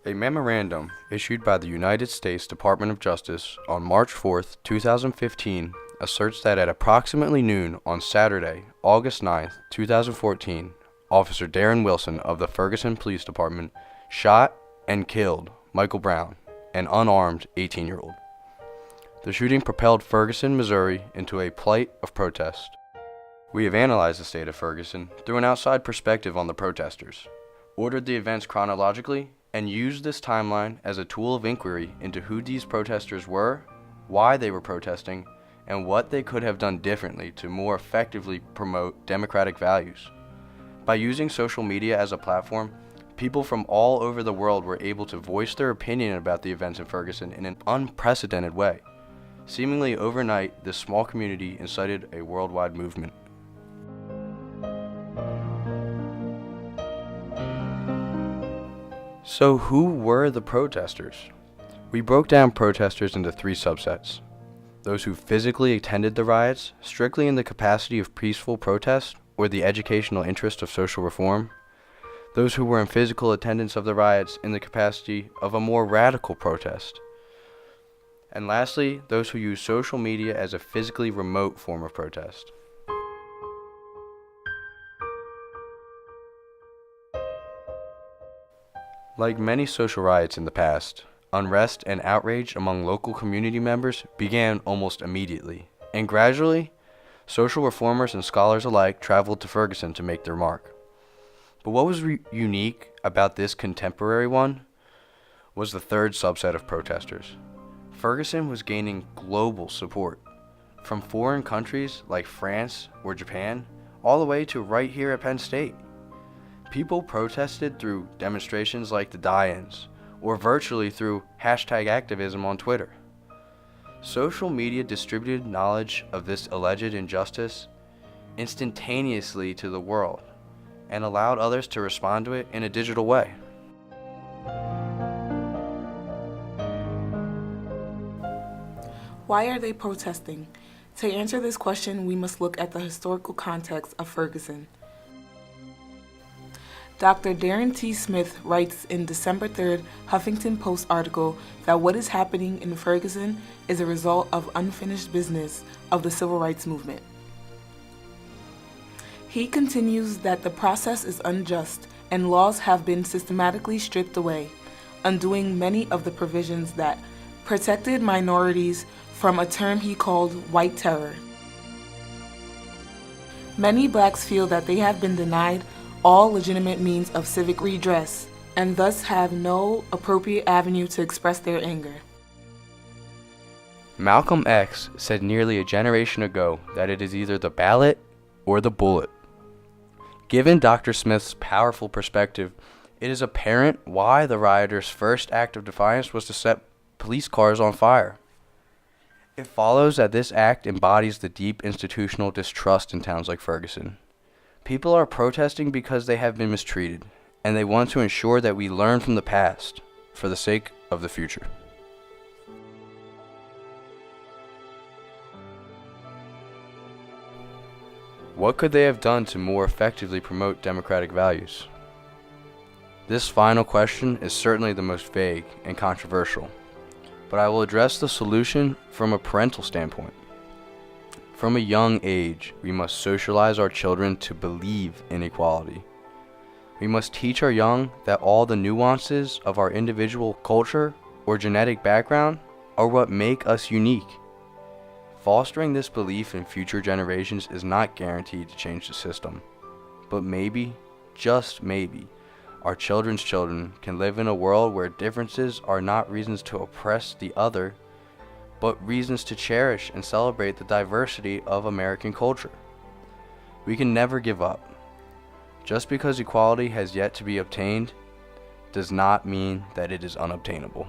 A memorandum issued by the United States Department of Justice on March 4, 2015, asserts that at approximately noon on Saturday, August 9, 2014, Officer Darren Wilson of the Ferguson Police Department shot and killed Michael Brown, an unarmed 18-year-old. The shooting propelled Ferguson, Missouri, into a plight of protest. We have analyzed the state of Ferguson through an outside perspective on the protesters, ordered the events chronologically, and used this timeline as a tool of inquiry into who these protesters were, why they were protesting, and what they could have done differently to more effectively promote democratic values. By using social media as a platform, people from all over the world were able to voice their opinion about the events in Ferguson in an unprecedented way. Seemingly overnight, this small community incited a worldwide movement. So who were the protesters? We broke down protesters into three subsets. Those who physically attended the riots, strictly in the capacity of peaceful protest or the educational interest of social reform. Those who were in physical attendance of the riots in the capacity of a more radical protest. And lastly, those who used social media as a physically remote form of protest. Like many social riots in the past, unrest and outrage among local community members began almost immediately, and gradually, social reformers and scholars alike traveled to Ferguson to make their mark. But what was unique about this contemporary one was the third subset of protesters. Ferguson was gaining global support, from foreign countries like France or Japan, all the way to right here at Penn State. People protested through demonstrations like the die-ins, or virtually through hashtag activism on Twitter. Social media distributed knowledge of this alleged injustice instantaneously to the world, and allowed others to respond to it in a digital way. Why are they protesting? To answer this question, we must look at the historical context of Ferguson. Dr. Darren T. Smith writes in December 3rd Huffington Post article that what is happening in Ferguson is a result of unfinished business of the civil rights movement. He continues that the process is unjust and laws have been systematically stripped away, undoing many of the provisions that protected minorities from a term he called white terror. Many blacks feel that they have been denied all legitimate means of civic redress and thus have no appropriate avenue to express their anger. Malcolm X said nearly a generation ago that it is either the ballot or the bullet. Given Dr. Smith's powerful perspective, it is apparent why the rioters' first act of defiance was to set police cars on fire. It follows that this act embodies the deep institutional distrust in towns like Ferguson. People are protesting because they have been mistreated, and they want to ensure that we learn from the past for the sake of the future. What could they have done to more effectively promote democratic values? This final question is certainly the most vague and controversial, but I will address the solution from a parental standpoint. From a young age, we must socialize our children to believe in equality. We must teach our young that all the nuances of our individual culture or genetic background are what make us unique. Fostering this belief in future generations is not guaranteed to change the system, but maybe, just maybe, our children's children can live in a world where differences are not reasons to oppress the other, but reasons to cherish and celebrate the diversity of American culture. We can never give up. Just because equality has yet to be obtained does not mean that it is unobtainable.